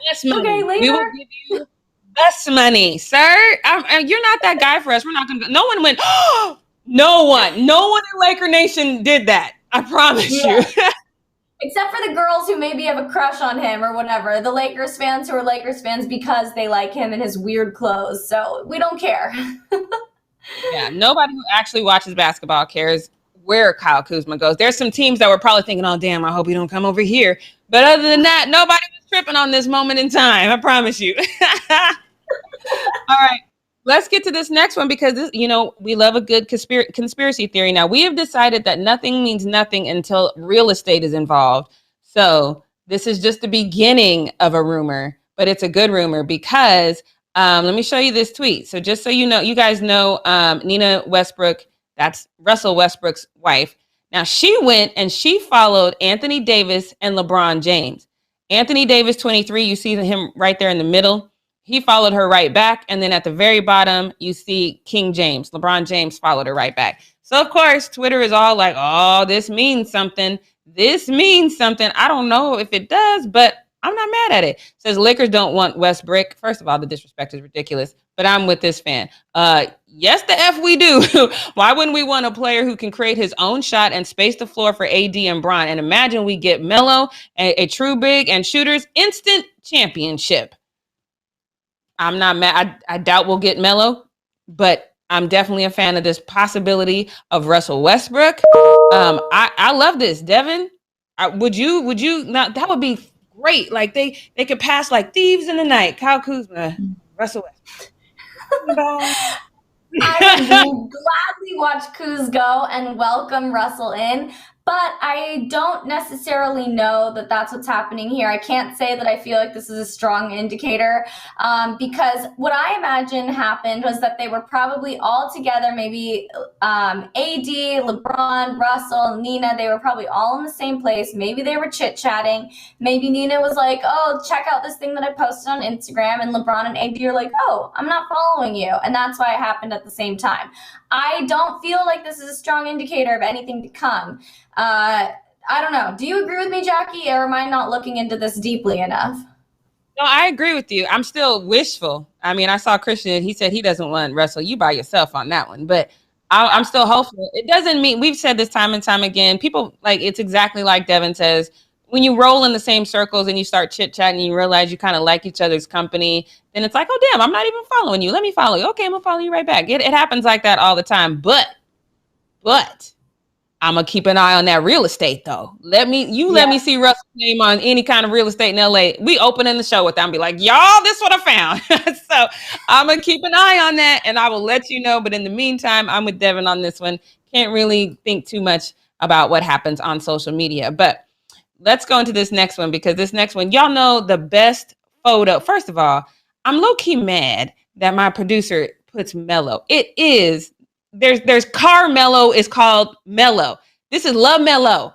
Yes, money. Okay, later. We will give you less money, sir. You're not that guy for us. We're not gonna. No one went. Oh, no one in Laker Nation did that. I promise you. Except for the girls who maybe have a crush on him or whatever. The Lakers fans who are Lakers fans because they like him and his weird clothes. So we don't care. Yeah, nobody who actually watches basketball cares where Kyle Kuzma goes. There's some teams that were probably thinking, oh, damn, I hope he don't come over here. But other than that, nobody was tripping on this moment in time. I promise you. All right. Let's get to this next one because, this, we love a good conspiracy theory. Now, we have decided that nothing means nothing until real estate is involved. So this is just the beginning of a rumor, but it's a good rumor because let me show you this tweet. So just so you guys know, Nina Westbrook, that's Russell Westbrook's wife. Now, she went and she followed Anthony Davis and LeBron James. Anthony Davis, 23, you see him right there in the middle. He followed her right back. And then at the very bottom, you see King James. LeBron James followed her right back. So, of course, Twitter is all like, oh, this means something. This means something. I don't know if it does, but I'm not mad at it. It says Lakers don't want Westbrook. First of all, the disrespect is ridiculous, but I'm with this fan. Yes, the F we do. Why wouldn't we want a player who can create his own shot and space the floor for AD and Bron? And imagine we get Melo, a true big and shooters, instant championship. I'm not mad. I doubt we'll get Melo, but I'm definitely a fan of this possibility of Russell Westbrook. I love this, Devin. Would you? Now that would be great. Like they could pass like thieves in the night. Kyle Kuzma, Russell Westbrook. I would gladly watch Kuz go and welcome Russell in. But I don't necessarily know that that's what's happening here. I can't say that I feel like this is a strong indicator because what I imagine happened was that they were probably all together, maybe AD, LeBron, Russell, Nina, they were probably all in the same place. Maybe they were chit-chatting. Maybe Nina was like, oh, check out this thing that I posted on Instagram. And LeBron and AD are like, oh, I'm not following you. And that's why it happened at the same time. I don't feel like this is a strong indicator of anything to come. I don't know. Do you agree with me, Jackie, or am I not looking into this deeply enough? No, I agree with you. I'm still wishful. I mean, I saw Christian. He said he doesn't want Russell. You by yourself on that one. But I'm still hopeful. It doesn't mean, we've said this time and time again, people, like, it's exactly like Devin says, when you roll in the same circles and you start chit-chatting, you realize you kind of like each other's company, then it's like, oh, damn, I'm not even following you. Let me follow you. Okay, I'm going to follow you right back. It happens like that all the time. But I'm going to keep an eye on that real estate, though. Let me see Russell's name on any kind of real estate in LA. We opening the show with them and be like, y'all, this is what I found. So I'm going to keep an eye on that, and I will let you know. But in the meantime, I'm with Devin on this one. Can't really think too much about what happens on social media. But let's go into this next one, because this next one, y'all know the best photo. First of all, I'm low-key mad that my producer puts mellow. It is, there's Carmelo is called Mellow. This is Love Mellow.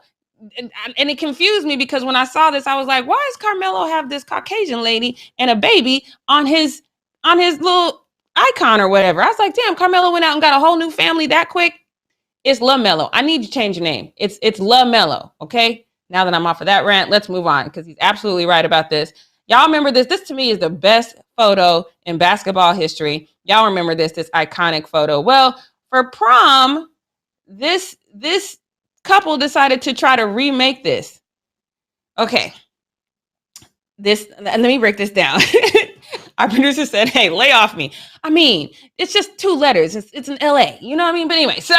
And it confused me, because when I saw this, I was like, why does Carmelo have this Caucasian lady and a baby on his little icon or whatever? I was like, damn, Carmelo went out and got a whole new family that quick. It's Love Mellow. I need you to change your name. It's Love Mellow, okay? Now that I'm off of that rant, let's move on, because he's absolutely right about this. Y'all remember this? This to me is the best photo in basketball history. Y'all remember this iconic photo. Well, for prom, this couple decided to try to remake this. Okay. Let me break this down. Our producer said, hey, lay off me. I mean, it's just 2 letters. It's in LA. You know what I mean? But anyway, so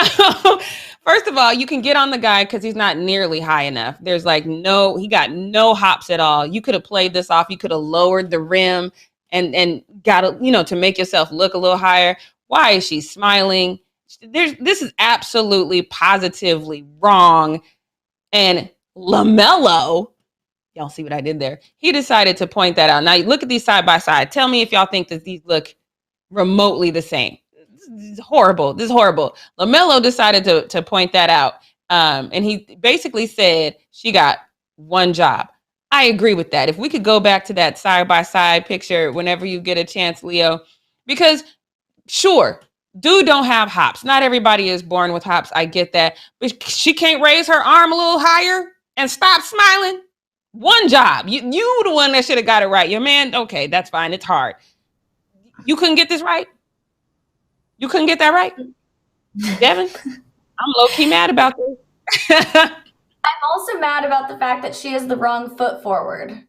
first of all, you can get on the guy because he's not nearly high enough. There's like he got no hops at all. You could have played this off. You could have lowered the rim and got, to make yourself look a little higher. Why is she smiling? This is absolutely positively wrong. And LaMelo, y'all see what I did there? He decided to point that out. Now look at these side by side. Tell me if y'all think that these look remotely the same. This is horrible. This is horrible. LaMelo decided to point that out. And he basically said she got one job. I agree with that. If we could go back to that side by side picture whenever you get a chance, Leo, because sure, dude don't have hops. Not everybody is born with hops. I get that. But she can't raise her arm a little higher and stop smiling. One job. You the one that should have got it right. Your man, okay, that's fine. It's hard. You couldn't get this right? You couldn't get that right? Devin? I'm low-key mad about this. I'm also mad about the fact that she has the wrong foot forward.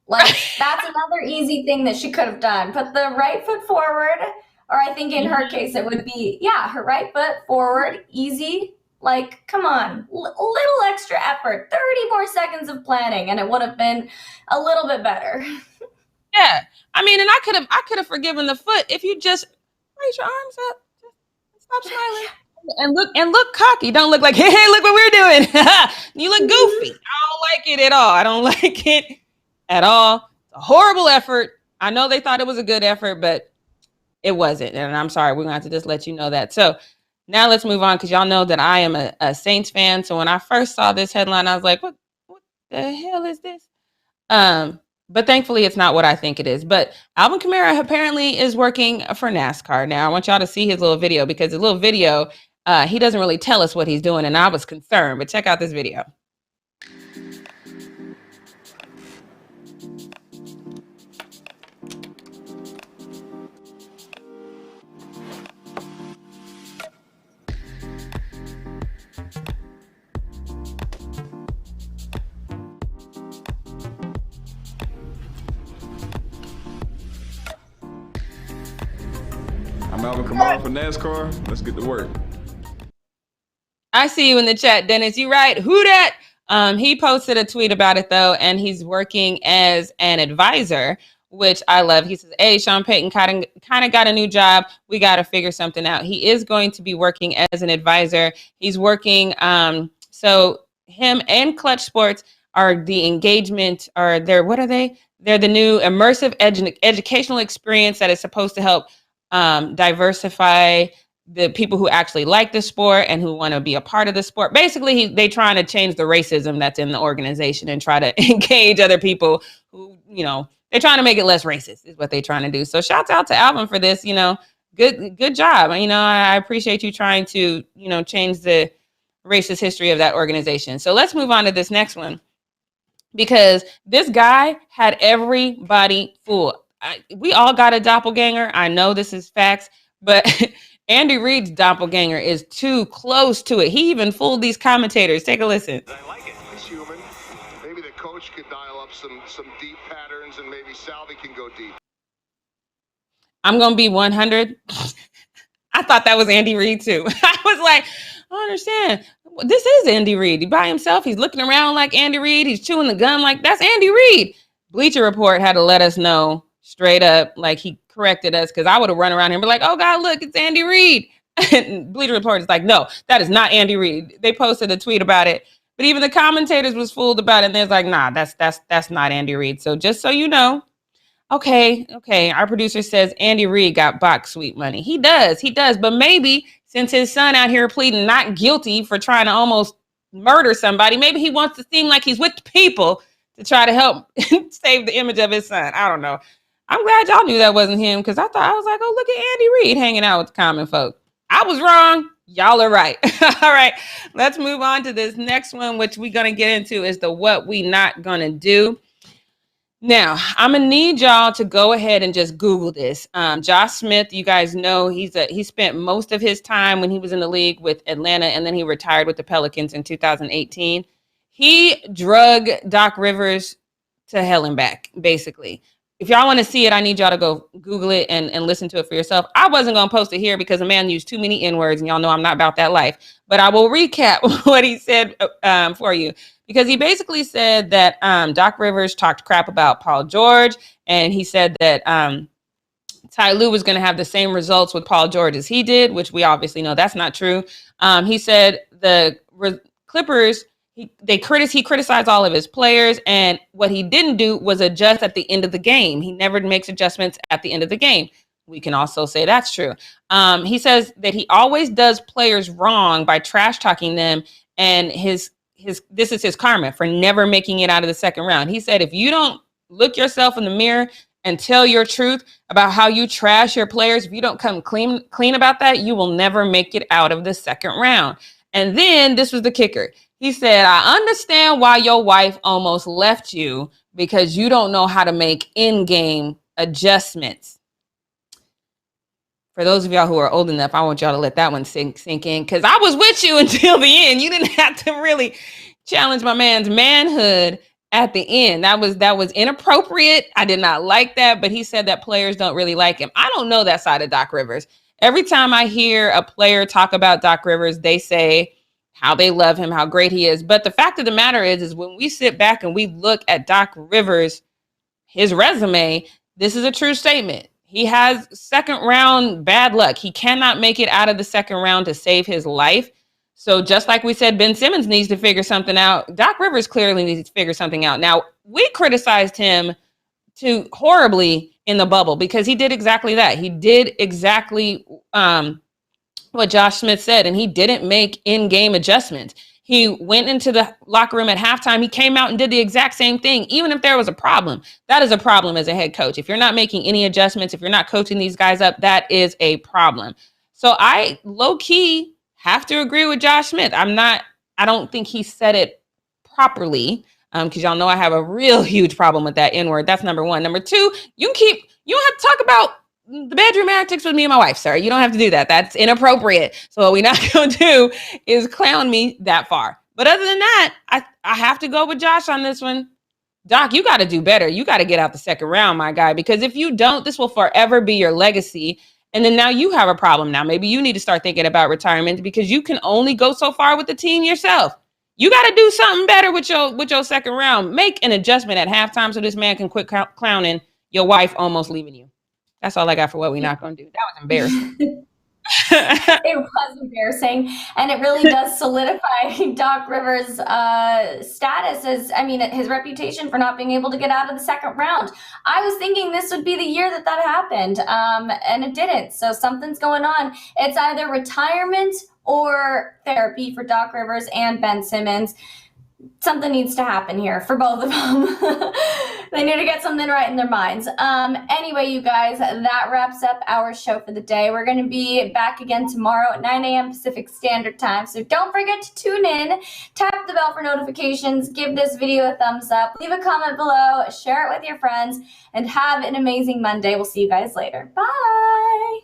Like, that's another easy thing that she could have done. Put the right foot forward, or I think in her case it would be, her right foot forward, easy. Like, come on, little extra effort, 30 more seconds of planning, and it would have been a little bit better. Yeah, I mean, and I could have forgiven the foot if you just raise your arms up, just stop smiling, and look cocky. Don't look like, hey, look what we're doing. You look goofy. I don't like it at all. I don't like it at all. It's a horrible effort. I know they thought it was a good effort, but it wasn't, and I'm sorry. We're gonna have to just let you know that. So. Now let's move on, because y'all know that I am a Saints fan. So when I first saw this headline, I was like, what the hell is this? But thankfully, it's not what I think it is. But Alvin Kamara apparently is working for NASCAR. Now, I want y'all to see his little video, because his little video, he doesn't really tell us what he's doing, and I was concerned. But check out this video. I'm Alvin Kamara for NASCAR. Let's get to work. I see you in the chat, Dennis. You right. Who dat? He posted a tweet about it, though, and he's working as an advisor, which I love. He says, hey, Sean Payton kind of got a new job. We got to figure something out. He is going to be working as an advisor. He's working. So him and Clutch Sports are the engagement, or what are they? They're the new immersive educational experience that is supposed to help diversify the people who actually like the sport and who want to be a part of the sport. Basically, they trying to change the racism that's in the organization and try to engage other people who, they're trying to make it less racist is what they're trying to do. So shouts out to Alvin for this, good job. I appreciate you trying to, change the racist history of that organization. So let's move on to this next one, because this guy had everybody fooled. We all got a doppelganger. I know this is facts, but Andy Reid's doppelganger is too close to it. He even fooled these commentators. Take a listen. I like it. He's human. Maybe the coach coach could dial up some deep patterns, and maybe Salvi can go deep. I'm going to be 100. I thought that was Andy Reid too. I was like, I don't understand. This is Andy Reid. He by himself. He's looking around like Andy Reid. He's chewing the gum like that's Andy Reid. Bleacher Report had to let us know straight up, like he corrected us, because I would have run around here and be like, oh God, look, it's Andy Reid. And Bleacher Report is like, no, that is not Andy Reid. They posted a tweet about it, but even the commentators was fooled about it. And they're like, nah, that's not Andy Reid. So just so you know. Okay. Our producer says Andy Reid got box sweep money. He does. But maybe since his son out here pleading not guilty for trying to almost murder somebody, maybe he wants to seem like he's with the people to try to help save the image of his son. I don't know. I'm glad y'all knew that wasn't him, because I was like, oh, look at Andy Reid hanging out with the common folk. I was wrong. Y'all are right. All right. Let's move on to this next one, which we're going to get into is the what we not going to do. Now, I'm going to need y'all to go ahead and just Google this. Josh Smith, you guys know he spent most of his time when he was in the league with Atlanta, and then he retired with the Pelicans in 2018. He drug Doc Rivers to hell and back, basically. If y'all want to see it, I need y'all to go Google it and listen to it for yourself. I wasn't going to post it here because a man used too many N-words, and y'all know I'm not about that life. But I will recap what he said for you. Because he basically said that Doc Rivers talked crap about Paul George, and he said that Ty Lue was going to have the same results with Paul George as he did, which we obviously know that's not true. He said the Clippers, he criticized all of his players, and what he didn't do was adjust at the end of the game. He never makes adjustments at the end of the game. We can also say that's true. He says that he always does players wrong by trash talking them, and this is his karma for never making it out of the second round. He said, if you don't look yourself in the mirror and tell your truth about how you trash your players, if you don't come clean about that, you will never make it out of the second round. And then this was the kicker. He said, I understand why your wife almost left you, because you don't know how to make in-game adjustments. For those of y'all who are old enough, I want y'all to let that one sink in, because I was with you until the end. You didn't have to really challenge my man's manhood at the end. That was inappropriate. I did not like that, but he said that players don't really like him. I don't know that side of Doc Rivers. Every time I hear a player talk about Doc Rivers, they say how they love him, how great he is. But the fact of the matter is when we sit back and we look at Doc Rivers, his resume, this is a true statement. He has second round bad luck. He cannot make it out of the second round to save his life. So just like we said, Ben Simmons needs to figure something out. Doc Rivers clearly needs to figure something out. Now, we criticized him too horribly in the bubble because he did exactly that. He did exactly what Josh Smith said, and he didn't make in-game adjustments. He went into the locker room at halftime. He came out and did the exact same thing, even if there was a problem. That is a problem as a head coach. If you're not making any adjustments, if you're not coaching these guys up, that is a problem. So I low-key have to agree with Josh Smith. I don't think he said it properly, because y'all know I have a real huge problem with that N-word. That's number one. Number two, you don't have to talk about the bedroom antics with me and my wife, sir. You don't have to do that. That's inappropriate. So what we're not going to do is clown me that far. But other than that, I have to go with Josh on this one. Doc, you got to do better. You got to get out the second round, my guy, because if you don't, this will forever be your legacy. And then now you have a problem. Now, maybe you need to start thinking about retirement, because you can only go so far with the team yourself. You got to do something better with your second round. Make an adjustment at halftime so this man can quit clowning your wife almost leaving you. That's all I got for what we're not going to do. That was embarrassing. It was embarrassing, and it really does solidify Doc Rivers' status as, his reputation for not being able to get out of the second round. I was thinking this would be the year that happened, and it didn't. So something's going on. It's either retirement or therapy for Doc Rivers and Ben Simmons. Something needs to happen here for both of them. They need to get something right in their minds. Anyway, you guys, that wraps up our show for the day. We're going to be back again tomorrow at 9 a.m. Pacific Standard Time. So don't forget to tune in, tap the bell for notifications, give this video a thumbs up, leave a comment below, share it with your friends, and have an amazing Monday. We'll see you guys later. Bye.